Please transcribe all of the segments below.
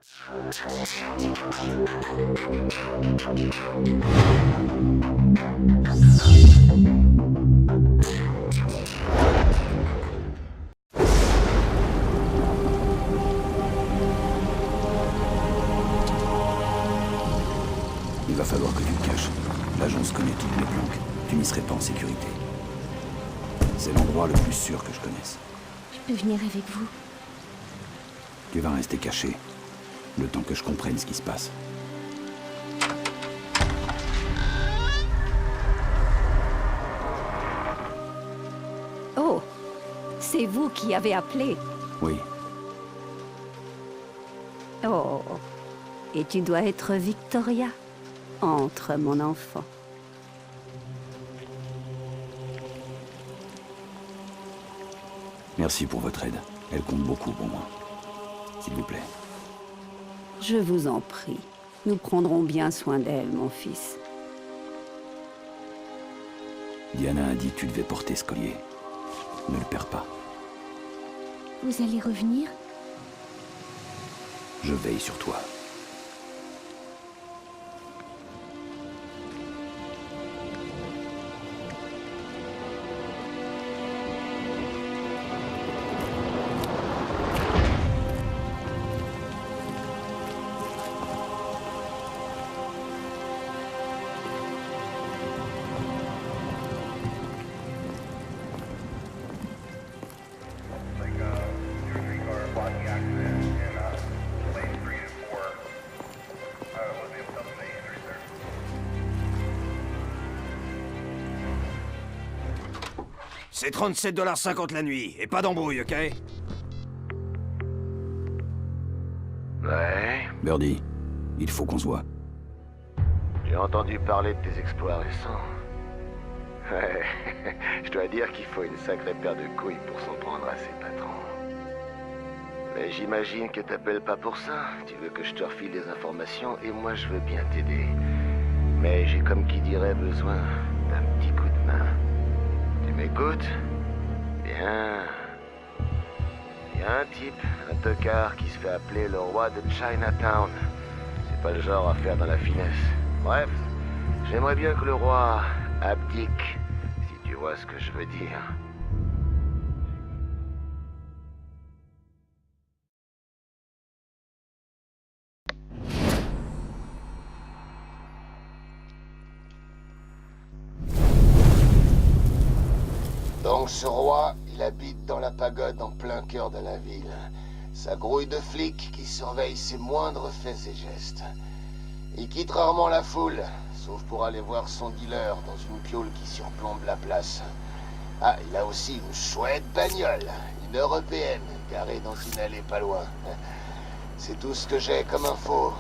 Il va falloir que tu te caches. L'agence connaît toutes mes planques. Tu n'y serais pas en sécurité. C'est l'endroit le plus sûr que je connaisse. Je peux venir avec vous. Tu vas rester caché, le temps que je comprenne ce qui se passe. Oh, c'est vous qui avez appelé. Oui, Oh, et tu dois être Victoria. Entre, mon enfant. merci pour votre aide. Elle compte beaucoup pour moi. S'il vous plaît. Je vous en prie. Nous prendrons bien soin d'elle, mon fils. Diana a dit que tu devais porter ce collier. Ne le perds pas. Vous allez revenir? Je veille sur toi. C'est 37,50$ la nuit, et pas d'embrouille, ok? Ouais, Birdie, il faut qu'on se voit. j'ai entendu parler de tes exploits récents. Ouais, je dois dire qu'il faut une sacrée paire de couilles pour s'en prendre à ses patrons. Mais j'imagine que t'appelles pas pour ça. Tu veux que je te refile des informations et moi je veux bien t'aider. Mais j'ai comme qui dirait besoin d'un petit coup de main. Tu m'écoutes? Bien. Il y a un type, un tocard qui se fait appeler le roi de Chinatown. C'est pas le genre à faire dans la finesse. Bref, j'aimerais bien que le roi abdique, si tu vois ce que je veux dire. Donc ce roi, il habite dans la pagode en plein cœur de la ville. Sa grouille de flics qui surveille ses moindres faits et gestes. Il quitte rarement la foule, sauf pour aller voir son dealer dans une piole qui surplombe la place. Ah, il a aussi une chouette bagnole, une européenne, garée dans une allée pas loin. C'est tout ce que j'ai comme info.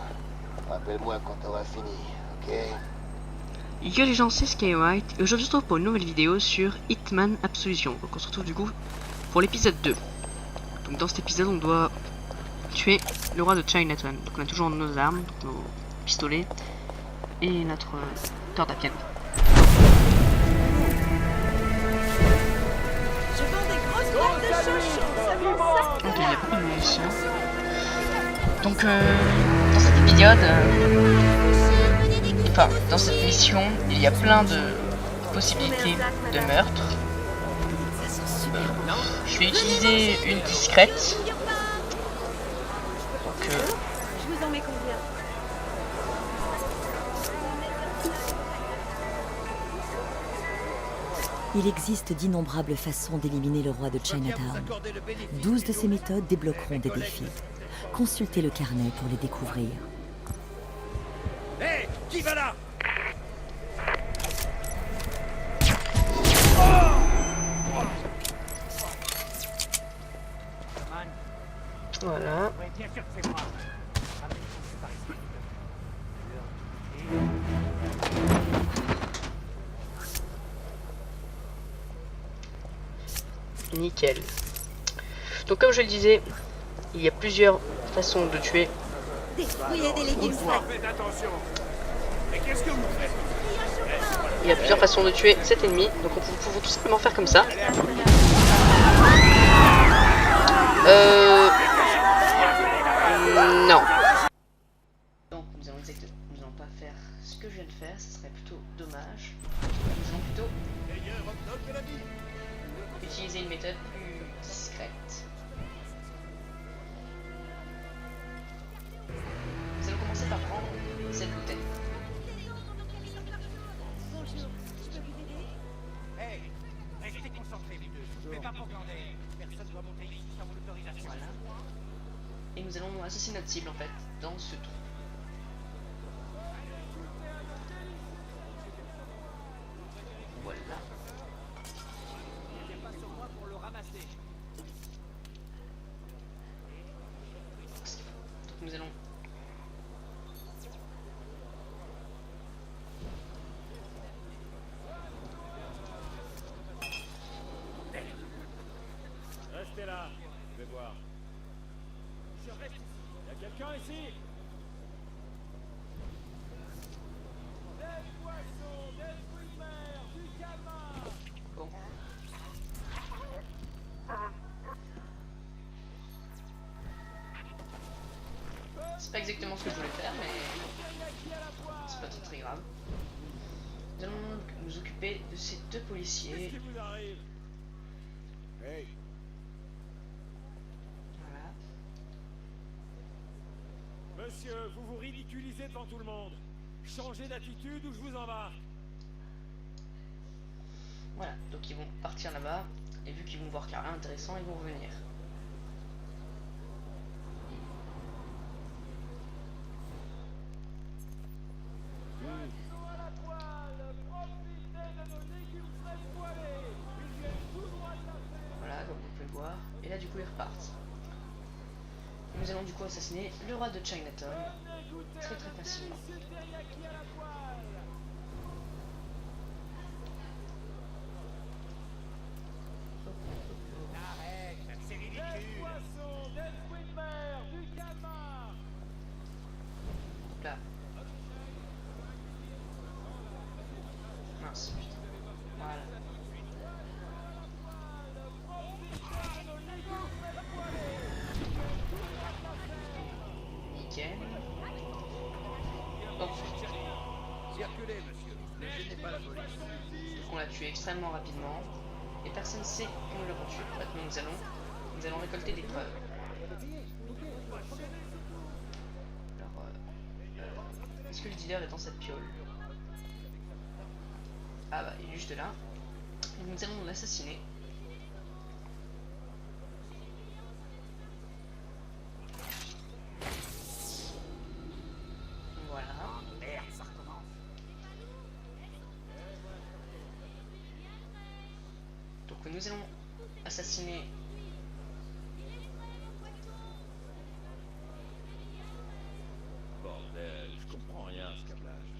Rappelle-moi quand t'auras fini, ok? Yo les gens, c'est Skywhite et aujourd'hui on se retrouve pour une nouvelle vidéo sur Hitman Absolution. Donc on se retrouve du coup pour l'épisode 2. Donc dans cet épisode on doit tuer le roi de Chinatown. Donc on a toujours nos armes, donc nos pistolets et notre corde à piano. Ok, il y a beaucoup de munitions. Donc dans cet épisode... Enfin, dans cette mission, il y a plein de possibilités de meurtre. Je vais utiliser une discrète. Donc, Je vous en mets combien? Il existe d'innombrables façons d'éliminer le roi de Chinatown. 12 de ces méthodes débloqueront des défis. Consultez le carnet pour les découvrir. Hé, qui va là? voilà. Nickel. Donc comme je le disais, il y a plusieurs façons de tuer. Dépouiller des légumes frais. Faites attention. Mais qu'est-ce que vous faites? Il y a plusieurs façons de tuer cet ennemi. Donc on peut tout simplement faire comme ça. Non. faire, ce serait plutôt dommage. Nous allons plutôt Meilleur hot dog de la ville. utiliser une méthode plus discrète. Nous allons commencer par prendre cette bouteille. Bonjour, je peux vous aider? Hey, restez concentrés les deux. Je vais pas pour glander. Personne doit monter ici sans mon autorisation. Voilà. Et nous allons assassiner notre cible en fait, dans ce trou. Voilà. Il pas sur moi pour le ramasser. Donc nous allons... Restez là, je vais voir. Je reste ici. Y a quelqu'un ici? Des poissons, des fruits de mer, du calmar. Bon. C'est pas exactement ce que je voulais faire, mais c'est pas très grave. Nous allons nous occuper de ces deux Qu'est-ce policiers. qui vous arrive? Hey, Voilà. monsieur, vous vous ridiculisez devant tout le monde. Changez d'attitude ou je vous embarque. Voilà, donc ils vont partir là-bas, et vu qu'ils vont voir qu'il n'y a rien d'intéressant, ils vont revenir. Poissons à la poêle, profitez de nos légumes frais poêlés. Ils viennent tout droit de la ferme. Voilà, comme vous pouvez le voir. Et là, du coup, ils repartent. Nous allons du coup assassiner le roi de Chinatown. Venez goûter Très, à très nos facilement. délicieux teriyaki à la poêle. Arrête, c'est Des ridicule. poissons, des fruits de mer, du calmar. Donc là. Mince, putain. Voilà. Nickel. Bon, Circulez, monsieur. Ne gênez pas la police. donc on l'a tué extrêmement rapidement. Et personne ne sait que nous l'avons tué. Maintenant, nous allons récolter des preuves. Alors, est-ce que le dealer est dans cette piole? Ah bah, il est juste là. Et nous allons l'assassiner. Voilà. Merde, ça recommence. Donc nous allons assassiner Bordel, je comprends rien à ce câblage.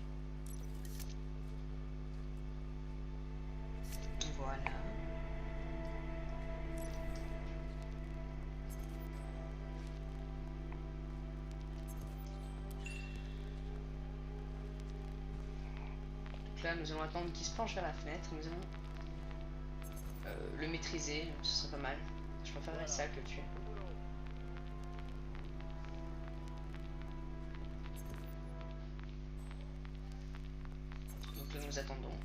Voilà. Donc là, nous allons attendre qu'il se penche vers la fenêtre. Nous allons le maîtriser. Ce serait pas mal. Je préférerais ça que le tuer. Donc là, nous attendons.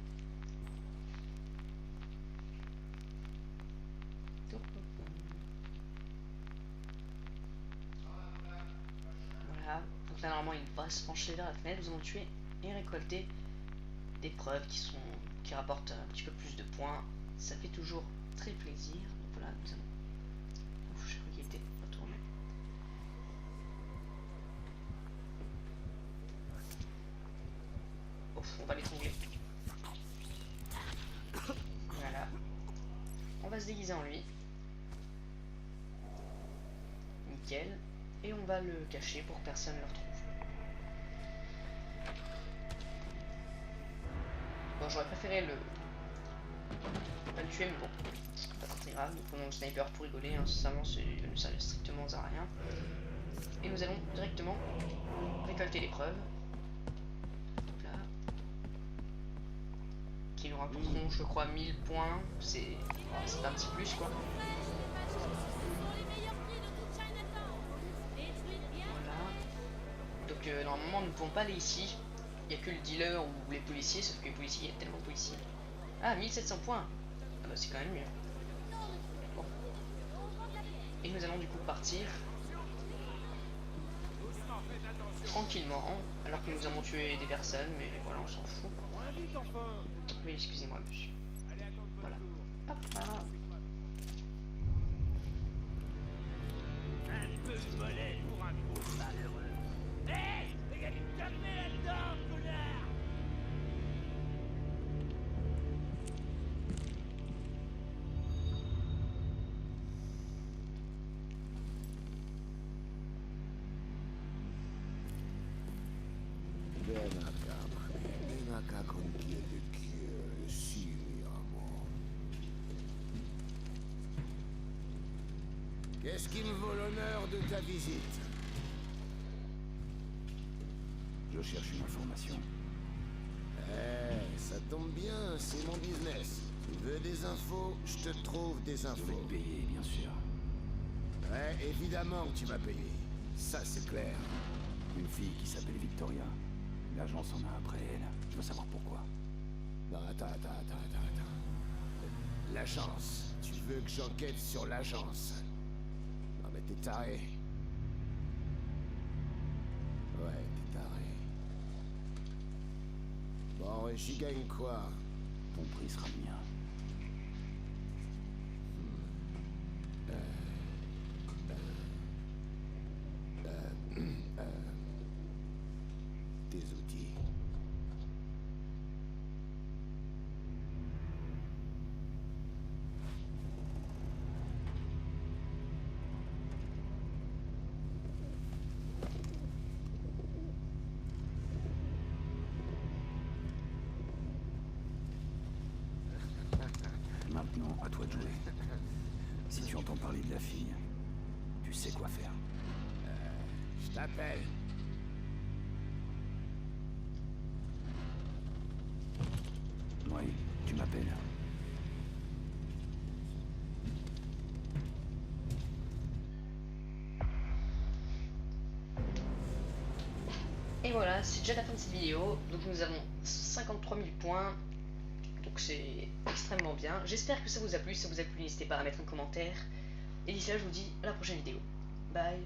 Voilà, donc là normalement il va se pencher vers la fenêtre, nous allons tuer et récolter des preuves qui rapportent un petit peu plus de points, ça fait toujours très plaisir. Donc voilà, nous allons... Ouf, je crois qu'il était retourné. Ouf, on va l'étrangler. Voilà. On va se déguiser en lui. Nickel. Et on va le cacher pour que personne ne le retrouve. Bon, j'aurais préféré pas le tuer, mais bon, c'est pas très grave. Nous prenons le sniper pour rigoler, hein. Sincèrement, il ne sert strictement à rien. Et nous allons directement récolter les preuves. Donc là. Qui nous rapporteront, je crois, 1000 points. C'est un petit plus, quoi. Voilà. Donc normalement nous ne pouvons pas aller ici. il n'y a que le dealer ou les policiers, sauf que les policiers, il y a tellement de policiers. Ah, 1700 points. Ah bah c'est quand même mieux. Bon. Et nous allons du coup partir tranquillement, alors que nous avons tué des personnes, mais voilà, on s'en fout. Oui, excusez-moi, monsieur. Voilà. Hop là. Un peu de mollet pour un gros malheureux. Hé, calmez là-dedans, connard! Ven acá con quien te quiere, sí, mi amor. Qu'est-ce qui me vaut l'honneur de ta visite? Je cherche une information. Eh, ça tombe bien, c'est mon business. Tu veux des infos, je te trouve des Je vais infos. te payer, bien sûr. Ouais, évidemment que tu vas payer. Ça, c'est clair. Une fille qui s'appelle Victoria. L'agence en a après elle. Je veux savoir pourquoi. Non, attends. L'agence. Tu veux que j'enquête sur l'agence? Non, mais t'es taré. Ouais, t'es taré. Bon, et j'y gagne quoi? Ton prix sera le mien. Tes outils. Maintenant, à toi de jouer. Si tu entends parler de la fille, tu sais quoi faire. Je t'appelle. Oui, tu m'appelles. Et voilà, c'est déjà la fin de cette vidéo. Donc nous avons 53 000 points. Donc c'est extrêmement bien. J'espère que ça vous a plu. Si ça vous a plu, n'hésitez pas à mettre un commentaire. Et d'ici là, je vous dis à la prochaine vidéo. Bye.